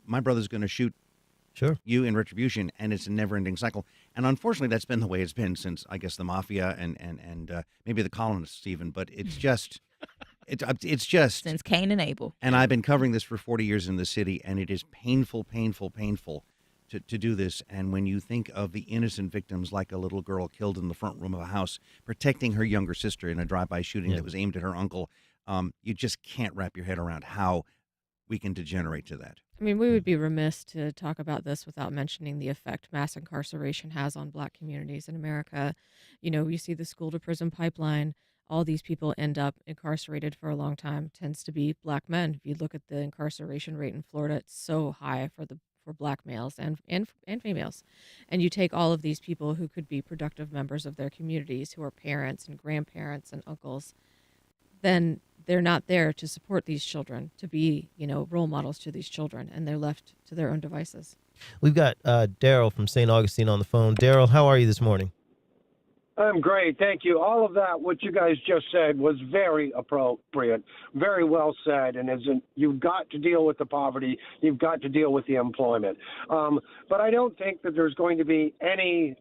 My brother's going to shoot Sure. you in retribution, and it's a never-ending cycle. And unfortunately, that's been the way it's been since, I guess, the mafia and maybe the colonists even. But it's just, it's just Since Cain and Abel. And I've been covering this for 40 years in the city, and it is painful to do this. And when you think of the innocent victims, like a little girl killed in the front room of a house, protecting her younger sister in a drive-by shooting that was aimed at her uncle, you just can't wrap your head around how we can degenerate to that. I mean, we would be remiss to talk about this without mentioning the effect mass incarceration has on Black communities in America. You know, you see the school to prison pipeline. All these people end up incarcerated for a long time. Tends to be Black men. If you look at the incarceration rate in Florida, it's so high for Black males and females. And you take all of these people who could be productive members of their communities, who are parents and grandparents and uncles, then they're not there to support these children, to be, role models to these children, and they're left to their own devices. We've got Daryl from St. Augustine on the phone. Daryl, how are you this morning? I'm great. Thank you. All of that, what you guys just said, was very appropriate, very well said. And you've got to deal with the poverty. You've got to deal with the employment. But I don't think that there's going to be any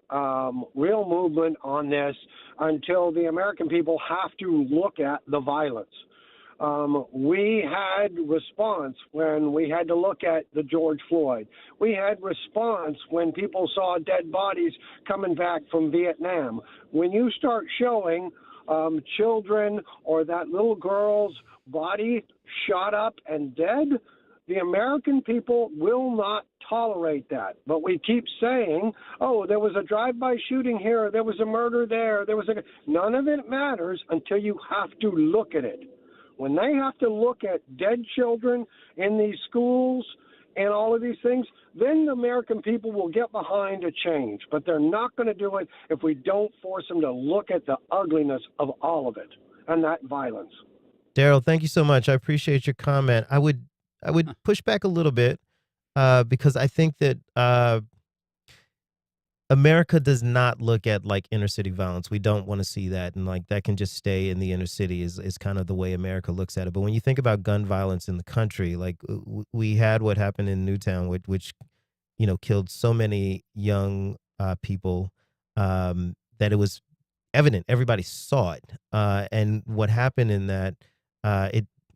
real movement on this until the American people have to look at the violence. We had response when we had to look at the George Floyd. We had response when people saw dead bodies coming back from Vietnam. When you start showing children or that little girl's body shot up and dead, the American people will not tolerate that. But we keep saying, oh, there was a drive-by shooting here, there was a murder there, none of it matters until you have to look at it. When they have to look at dead children in these schools and all of these things, then the American people will get behind a change. But they're not going to do it if we don't force them to look at the ugliness of all of it and that violence. Daryl, thank you so much. I appreciate your comment. I would push back a little bit because I think that America does not look at like inner city violence. We don't want to see that. And like that can just stay in the inner city is kind of the way America looks at it. But when you think about gun violence in the country, like we had what happened in Newtown, which killed so many young people that it was evident. Everybody saw it. And what happened in that,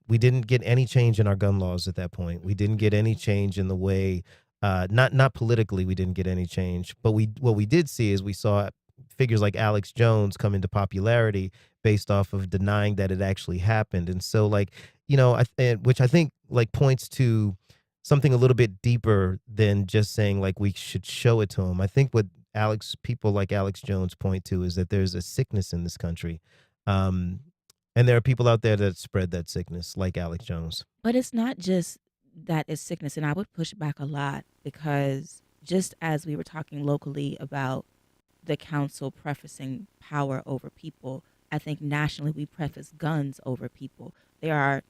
we didn't get any change in our gun laws at that point. We didn't get any change in the way not politically, we didn't get any change, but what we did see is we saw figures like Alex Jones come into popularity based off of denying that it actually happened. And so which I think like points to something a little bit deeper than just saying like we should show it to them. I think what people like Alex Jones point to is that there's a sickness in this country. And there are people out there that spread that sickness like Alex Jones. But it's not just that is sickness. And I would push back a lot because just as we were talking locally about the council prefacing power over people, I think nationally we preface guns over people. There are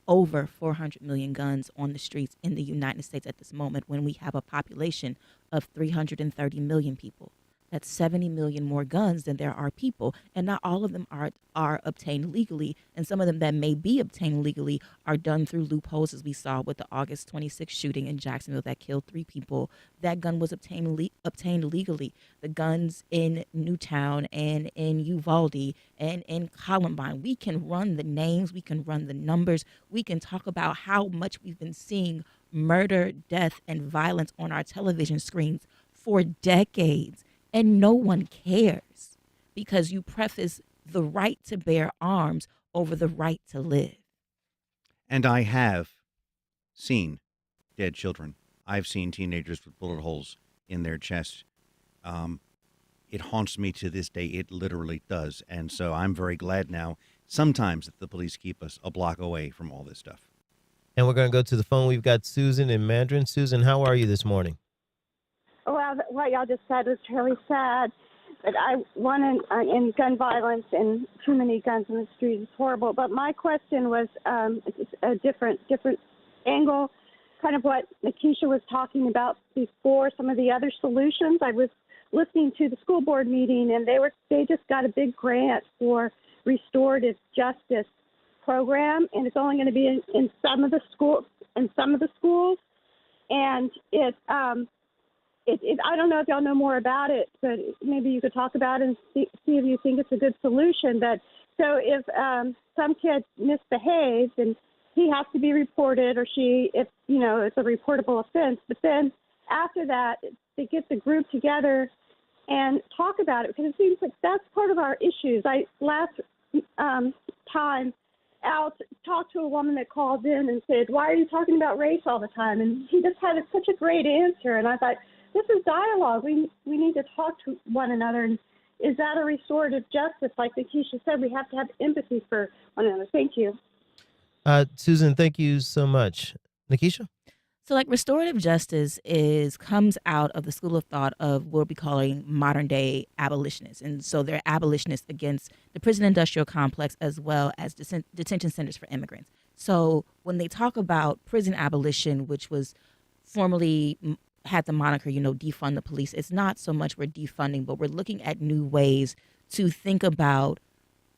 over 400 million guns on the streets in the United States at this moment when we have a population of 330 million people. That's 70 million more guns than there are people. And not all of them are obtained legally. And some of them that may be obtained legally are done through loopholes, as we saw with the August 26th shooting in Jacksonville that killed 3 people. That gun was obtained legally. The guns in Newtown and in Uvalde and in Columbine, we can run the names, we can run the numbers, we can talk about how much we've been seeing murder, death, and violence on our television screens for decades. And no one cares because you preface the right to bear arms over the right to live. And I have seen dead children. I've seen teenagers with bullet holes in their chest. It haunts me to this day. It literally does. And so I'm very glad now sometimes that the police keep us a block away from all this stuff. And we're going to go to the phone. We've got Susan in Mandarin. Susan, how are you this morning? Well, what y'all just said was really sad. But in gun violence and too many guns in the street is horrible. But my question was a different angle, kind of what Nikisha was talking about before. Some of the other solutions. I was listening to the school board meeting, and they just got a big grant for restorative justice program, and it's only going to be in some of the schools. And I don't know if y'all know more about it, but maybe you could talk about it and see if you think it's a good solution. But so if some kid misbehaves, and he has to be reported, or if it's a reportable offense. But then after that, they get the group together and talk about it, because it seems like that's part of our issues. I last time out talked to a woman that called in and said, "Why are you talking about race all the time?" And he just had such a great answer, and I thought, this is dialogue. We need to talk to one another. And is that a restorative justice? Like Nikisha said, we have to have empathy for one another. Thank you. Susan, thank you so much. Nikisha? So like restorative justice comes out of the school of thought of what we're calling modern day abolitionists. And so they're abolitionists against the prison industrial complex as well as detention centers for immigrants. So when they talk about prison abolition, which was formerly had the moniker, defund the police, it's not so much we're defunding, but we're looking at new ways to think about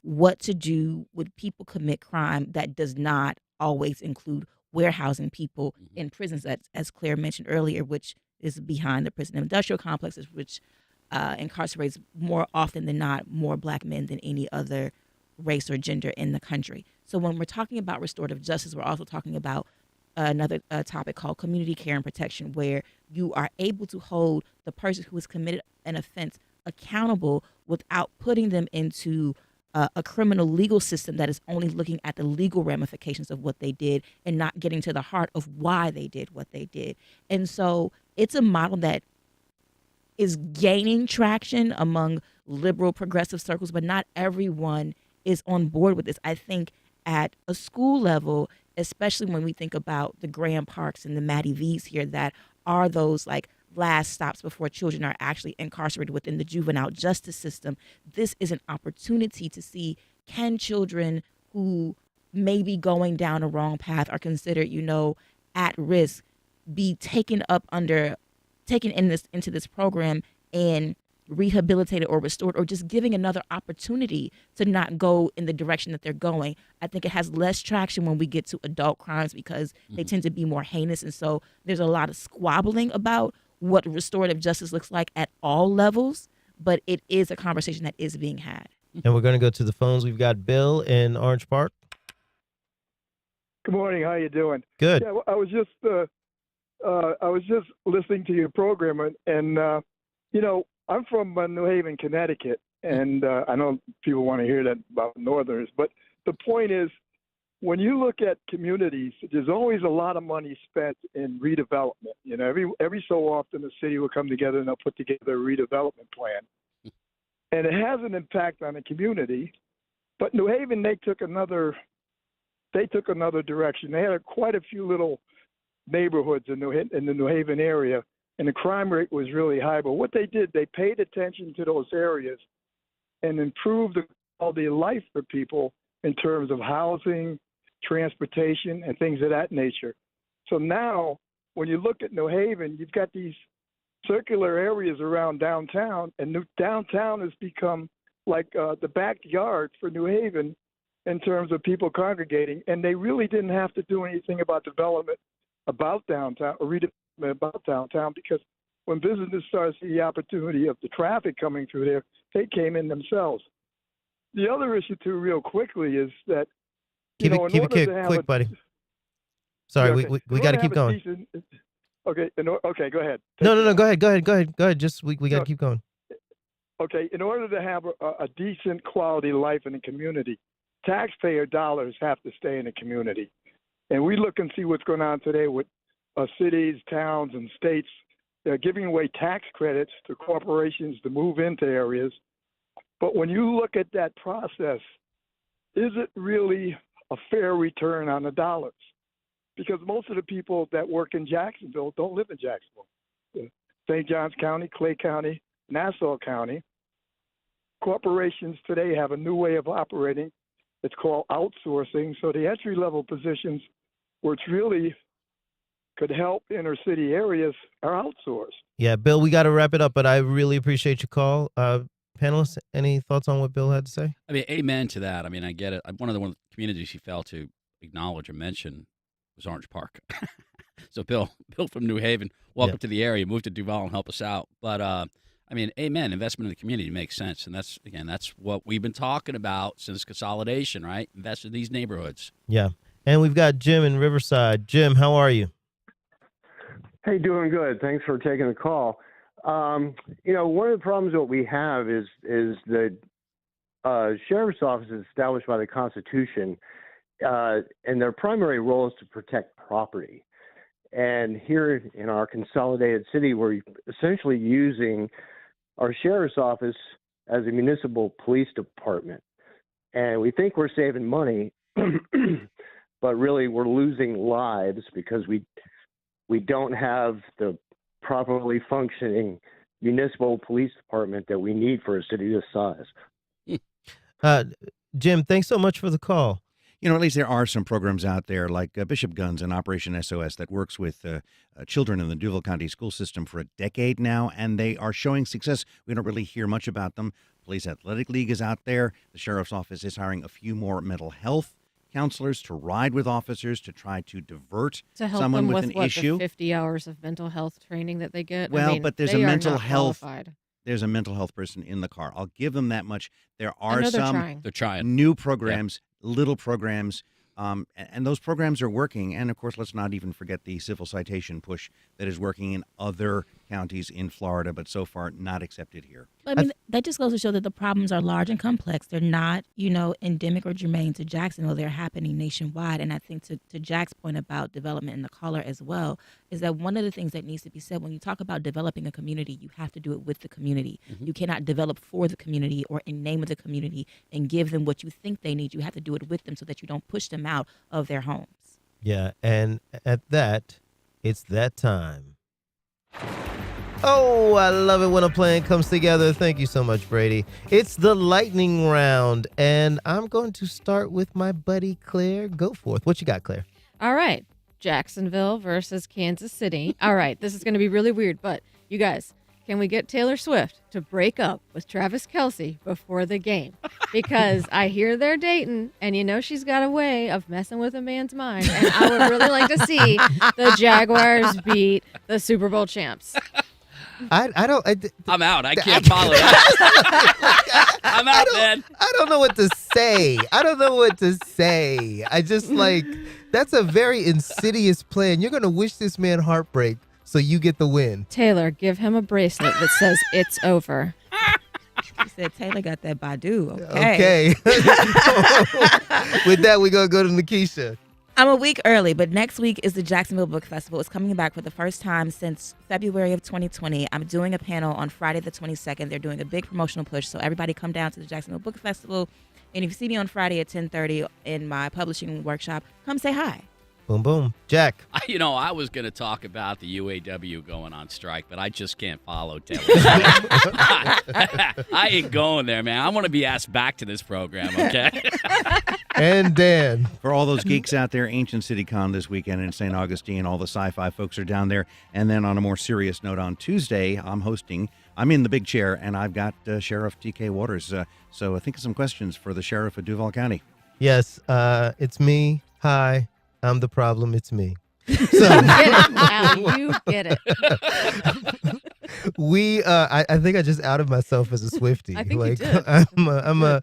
what to do when people commit crime that does not always include warehousing people in prisons, as Claire mentioned earlier, which is behind the prison industrial complexes, which incarcerates more often than not more Black men than any other race or gender in the country. So when we're talking about restorative justice, we're also talking about another topic called community care and protection, where you are able to hold the person who has committed an offense accountable without putting them into a criminal legal system that is only looking at the legal ramifications of what they did and not getting to the heart of why they did what they did. And so it's a model that is gaining traction among liberal progressive circles, but not everyone is on board with this. I think at a school level, especially when we think about the Graham Parks and the Maddie V's here, that are those like last stops before children are actually incarcerated within the juvenile justice system. This is an opportunity to see, can children who may be going down a wrong path are considered, at risk, be taken into this program and rehabilitated or restored, or just giving another opportunity to not go in the direction that they're going. I think it has less traction when we get to adult crimes because they tend to be more heinous. And so there's a lot of squabbling about what restorative justice looks like at all levels, but it is a conversation that is being had. And we're going to go to the phones. We've got Bill in Orange Park. Good morning. How you doing? Good. Yeah, I was just listening to your program, and I'm from New Haven, Connecticut, and I know people want to hear that about Northerners, but the point is, when you look at communities, there's always a lot of money spent in redevelopment. Every so often the city will come together and they'll put together a redevelopment plan, and it has an impact on the community. But New Haven, they took another direction. They had quite a few little neighborhoods in the New Haven area, and the crime rate was really high. But what they did, they paid attention to those areas and improved the quality of life for people in terms of housing, transportation, and things of that nature. So now, when you look at New Haven, you've got these circular areas around downtown, and downtown has become like the backyard for New Haven in terms of people congregating, and they really didn't have to do anything about development about downtown or redevelopment about downtown, because when visitors started to see the opportunity of the traffic coming through there, they came in themselves. The other issue, too, real quickly, is that Keep it quick, buddy. Sorry, yeah, okay. we got to keep going. Okay, okay, go ahead. No. Go ahead. Just we got to keep going. Okay, in order to have a decent quality life in the community, taxpayer dollars have to stay in the community. And we look and see what's going on today with cities, towns, and states. They're giving away tax credits to corporations to move into areas. But when you look at that process, is it really a fair return on the dollars? Because most of the people that work in Jacksonville don't live in Jacksonville. St. Johns County, Clay County, Nassau County. Corporations today have a new way of operating. It's called outsourcing. So the entry-level positions, which really could help inner city areas, are outsourced. Yeah, Bill, we got to wrap it up, but I really appreciate your call. Panelists, any thoughts on what Bill had to say? I mean, amen to that. I mean, I get it. One of the communities he failed to acknowledge or mention was Orange Park. So Bill from New Haven, welcome to the area. Moved to Duval and help us out. But I mean, amen. Investment in the community makes sense, and that's what we've been talking about since consolidation, right? Invest in these neighborhoods. Yeah, and we've got Jim in Riverside. Jim, how are you? Hey, doing good. Thanks for taking the call. One of the problems that we have is the sheriff's office is established by the Constitution, and their primary role is to protect property. And here in our consolidated city, we're essentially using our sheriff's office as a municipal police department. And we think we're saving money, but really we're losing lives because we don't have the properly functioning municipal police department that we need for a city this size. Jim, thanks so much for the call. At least there are some programs out there like Bishop Guns and Operation SOS that works with children in the Duval County school system for a decade now, and they are showing success. We don't really hear much about them. Police Athletic League is out there. The sheriff's office is hiring a few more mental health counselors to ride with officers to try to divert someone with an issue. The 50 hours of mental health training that they get. Well, but there's a mental health. Qualified. There's a mental health person in the car. I'll give them that much. There are They're trying. New programs, little programs, and those programs are working. And of course, let's not even forget the civil citation push that is working in other counties in Florida, but so far not accepted here. I mean, that just goes to show that the problems are large and complex. They're not, endemic or germane to Jacksonville. They're happening nationwide. And I think to Jack's point about development in the caller as well, is that one of the things that needs to be said when you talk about developing a community, you have to do it with the community. Mm-hmm. You cannot develop for the community or in name of the community and give them what you think they need. You have to do it with them so that you don't push them out of their homes. Yeah, and at that, it's that time. Oh, I love it when a plan comes together. Thank you so much, Brady. It's the lightning round, and I'm going to start with my buddy Claire. Go forth. What you got, Claire? All right. Jacksonville versus Kansas City. All right. This is going to be really weird, but you guys, can we get Taylor Swift to break up with Travis Kelce before the game? Because I hear they're dating, and she's got a way of messing with a man's mind, and I would really like to see the Jaguars beat the Super Bowl champs. I'm out. I can't follow that. I'm out, man. I don't know what to say. I just that's a very insidious plan. You're going to wish this man heartbreak so you get the win. Taylor, give him a bracelet that says it's over. She said Taylor got that Badu. Okay. With that, we're going to go to Nikisha. I'm a week early, but next week is the Jacksonville Book Festival. It's coming back for the first time since February of 2020. I'm doing a panel on Friday the 22nd. They're doing a big promotional push, so everybody come down to the Jacksonville Book Festival. And if you see me on Friday at 10:30 in my publishing workshop, come say hi. Boom, boom. Jack. I was going to talk about the UAW going on strike, but I just can't follow Taylor. I ain't going there, man. I want to be asked back to this program, okay? And Dan. For all those geeks out there, Ancient City Con this weekend in St. Augustine. All the sci-fi folks are down there. And then on a more serious note, on Tuesday, I'm in the big chair, and I've got Sheriff T.K. Waters. So think of some questions for the Sheriff of Duval County. Yes, it's me. Hi, I'm the problem. It's me. You get it, Al. You get it. I think I just outed myself as a Swiftie. I think like, you did. I'm a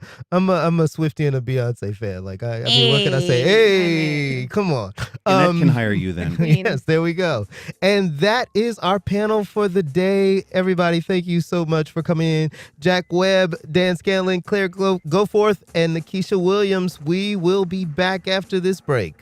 Swiftie and a Beyonce fan. Like, I mean, what can I say? Hey, come on. Annette can hire you then. Yes, there we go. And that is our panel for the day. Everybody, thank you so much for coming in. Jack Webb, Dan Scanlon, Claire Goforth, and Nikisha Williams. We will be back after this break.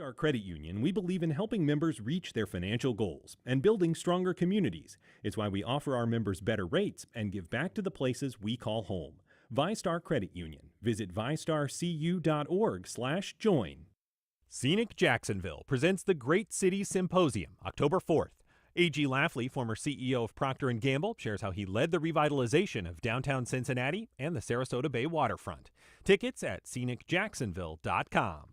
Our credit union, we believe in helping members reach their financial goals and building stronger communities. It's why we offer our members better rates and give back to the places we call home. ViStar Credit Union. Visit vistarcu.org/join. Scenic Jacksonville presents the Great City Symposium, October 4th. A.G. Lafley, former CEO of Procter & Gamble, shares how he led the revitalization of downtown Cincinnati and the Sarasota Bay waterfront. Tickets at scenicjacksonville.com.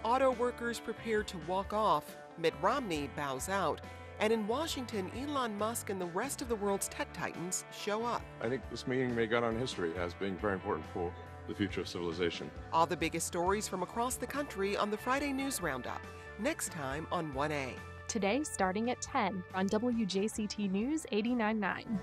Auto workers prepare to walk off, Mitt Romney bows out, and in Washington, Elon Musk and the rest of the world's tech titans show up. I think this meeting may go down in history as being very important for the future of civilization. All the biggest stories from across the country on the Friday News Roundup, next time on 1A. Today, starting at 10 on WJCT News 89.9.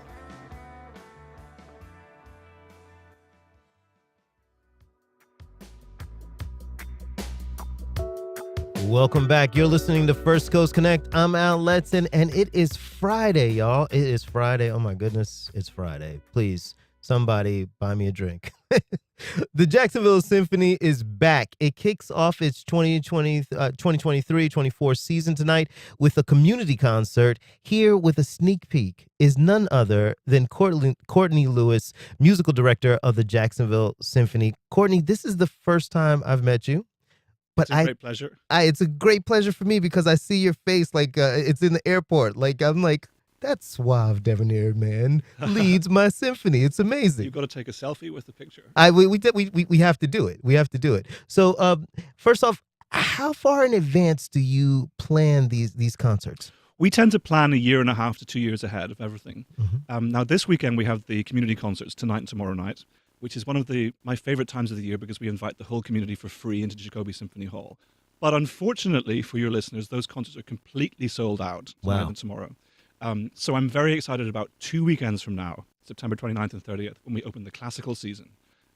Welcome back. You're listening to First Coast Connect. I'm Al Letson, and it is Friday, y'all. It is Friday. Oh, my goodness. It's Friday. Please, somebody buy me a drink. The Jacksonville Symphony is back. It kicks off its 2023-24 season tonight with a community concert. Here with a sneak peek is none other than Courtney Lewis, musical director of the Jacksonville Symphony. Courtney, this is the first time I've met you. But it's a great pleasure. It's a great pleasure for me because I see your face like it's in the airport. Like, I'm like, that suave debonair man leads my symphony. It's amazing. You've got to take a selfie with the picture. We have to do it. We have to do it. So first off, how far in advance do you plan these concerts? We tend to plan 1.5 years to 2 years ahead of everything. Mm-hmm. Now, this weekend we have the community concerts tonight and tomorrow night, which is one of my favorite times of the year because we invite the whole community for free into Jacoby Symphony Hall. But unfortunately for your listeners, those concerts are completely sold out tonight and tomorrow. So I'm very excited about 2 weekends from now, September 29th and 30th, when we open the classical season.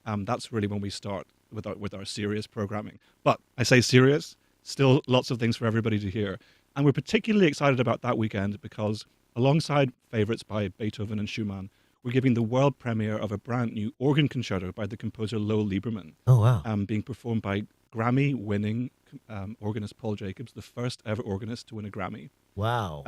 That's really when we start with our serious programming. But I say serious, still lots of things for everybody to hear. And we're particularly excited about that weekend because alongside favorites by Beethoven and Schumann, we're giving the world premiere of a brand new organ concerto by the composer Lowell Lieberman. Oh, wow. Being performed by Grammy-winning organist Paul Jacobs, the first ever organist to win a Grammy. Wow.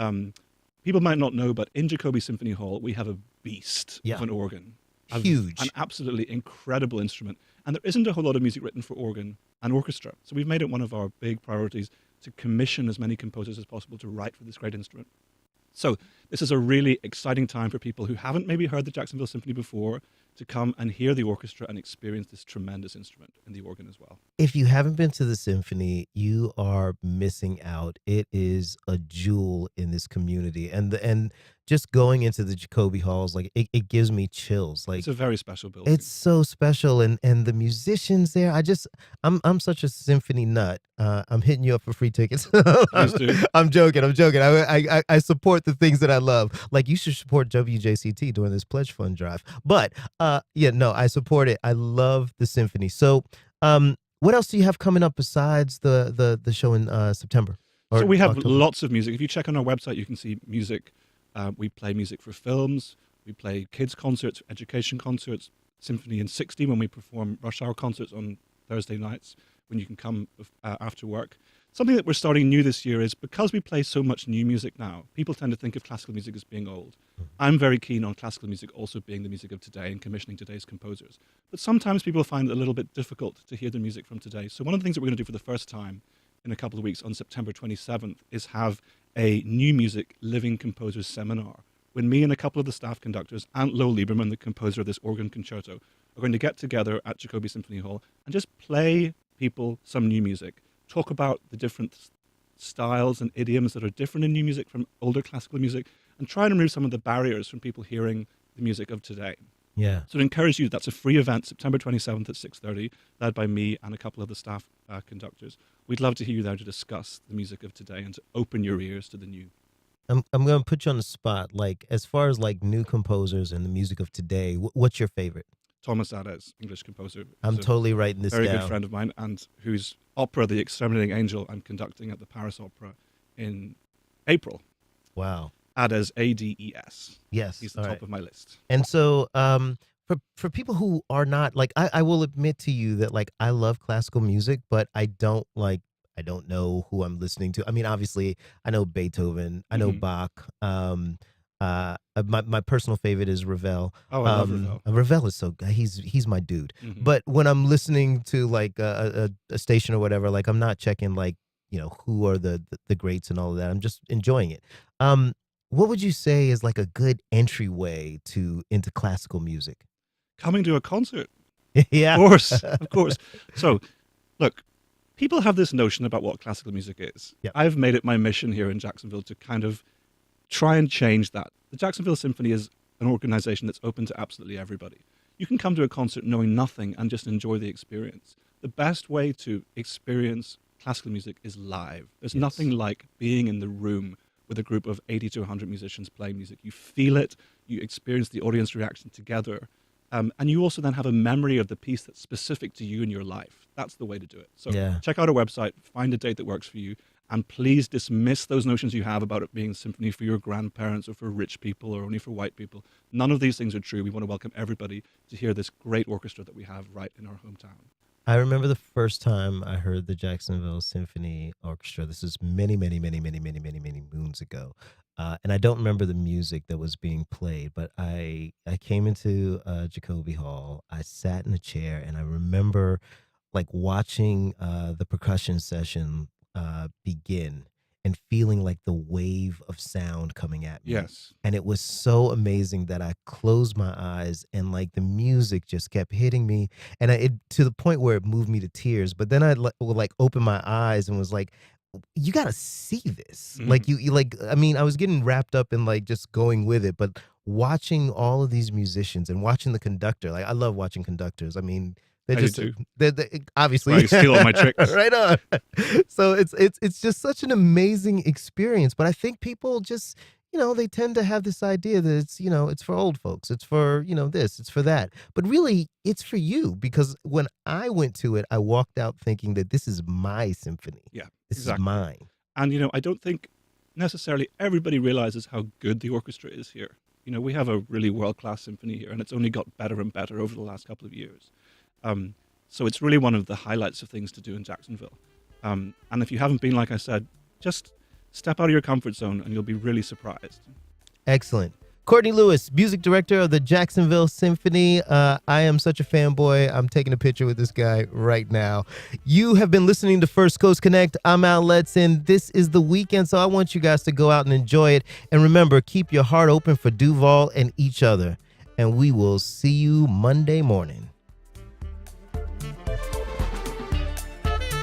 People might not know, but in Jacoby Symphony Hall, we have a beast of an organ. Huge. An absolutely incredible instrument. And there isn't a whole lot of music written for organ and orchestra. So we've made it one of our big priorities to commission as many composers as possible to write for this great instrument. So this is a really exciting time for people who haven't maybe heard the Jacksonville Symphony before to come and hear the orchestra and experience this tremendous instrument and the organ as well. If you haven't been to the symphony, you are missing out. It is a jewel in this community. And just going into the Jacoby halls, like it gives me chills. Like, it's a very special building. It's so special, and the musicians there. I'm such a symphony nut. I'm hitting you up for free tickets. Please do. I'm joking. I support the things that I love. Like, you should support WJCT during this pledge fund drive. But I support it. I love the symphony. So What else do you have coming up besides the show in September? Or So we have October? lots of music. If you check on our website, you can see music. We play music for films. We play kids concerts, education concerts, Symphony in 60 when we perform rush hour concerts on Thursday nights when you can come after work. Something that we're starting new this year is because we play so much new music now, people tend to think of classical music as being old. I'm very keen on classical music also being the music of today and commissioning today's composers. But sometimes people find it a little bit difficult to hear the music from today. So one of the things that we're going to do for the first time in a couple of weeks on September 27th is have a new music living composers seminar when me and a couple of the staff conductors and Lo Lieberman, the composer of this organ concerto, are going to get together at Jacobi Symphony Hall and just play people some new music, talk about the different styles and idioms that are different in new music from older classical music, and try and remove some of the barriers from people hearing the music of today. Yeah. So to encourage you, that's a free event, September 27th at 6:30, led by me and a couple of the staff conductors. We'd love to hear you there to discuss the music of today and to open your ears to the new. I'm going to put you on the spot. Like, as far as like new composers and the music of today, what's your favorite? Thomas Adès, English composer. I'm totally writing this very down. Good friend of mine, and whose opera, The Exterminating Angel, I'm conducting at the Paris Opera in April. Wow. Adès, A-D-E-S. Yes. He's the top of my list. And so for people who are not, like, I will admit to you that, like, I love classical music, but I don't know who I'm listening to. I mean, obviously, I know Beethoven, I know Bach. My personal favorite is Ravel. Oh, I love Ravel. Ravel is so good. He's my dude. Mm-hmm. But when I'm listening to like a station or whatever, like I'm not checking like, you know, who are the greats and all of that. I'm just enjoying it. What would you say is like a good entryway into classical music? Coming to a concert. Yeah. Of course. So, look, people have this notion about what classical music is. Yep. I've made it my mission here in Jacksonville to kind of try and change that. The Jacksonville Symphony is an organization that's open to absolutely everybody. You can come to a concert knowing nothing and just enjoy the experience. The best way to experience classical music is live. There's nothing like being in the room with a group of 80 to 100 musicians playing music. You feel it, you experience the audience reaction together, and you also then have a memory of the piece that's specific to you in your life. That's the way to do it. So check out our website, find a date that works for you, and please dismiss those notions you have about it being a symphony for your grandparents or for rich people or only for white people. None of these things are true. We want to welcome everybody to hear this great orchestra that we have right in our hometown. I remember the first time I heard the Jacksonville Symphony Orchestra. This is many moons ago. And I don't remember the music that was being played, but I came into Jacobi Hall. I sat in a chair, and I remember like watching the percussion session begin and feeling like the wave of sound coming at me. Yes. And it was so amazing that I closed my eyes and like the music just kept hitting me, and it to the point where it moved me to tears. But then I would like open my eyes and was like, you got to see this. Like you like, I mean, I was getting wrapped up in like just going with it, but watching all of these musicians and watching the conductor, like I love watching conductors. I mean, they're just they're obviously I steal all my tricks. right on. So it's just such an amazing experience. But I think people just, you know, they tend to have this idea that it's, you know, it's for old folks, it's for, you know, this, it's for that. But really, it's for you, because when I went to it, I walked out thinking that this is my symphony. Yeah, this exactly. is mine. And, you know, I don't think necessarily everybody realizes how good the orchestra is here. You know, we have a really world-class symphony here, and it's only got better and better over the last couple of years. So it's really one of the highlights of things to do in Jacksonville. And if you haven't been, like I said, just step out of your comfort zone and you'll be really surprised. Excellent. Courtney Lewis, music director of the Jacksonville Symphony. I am such a fanboy. I'm taking a picture with this guy right now. You have been listening to First Coast Connect. I'm Al Letson. This is the weekend, so I want you guys to go out and enjoy it. And remember, keep your heart open for Duval and each other. And we will see you Monday morning.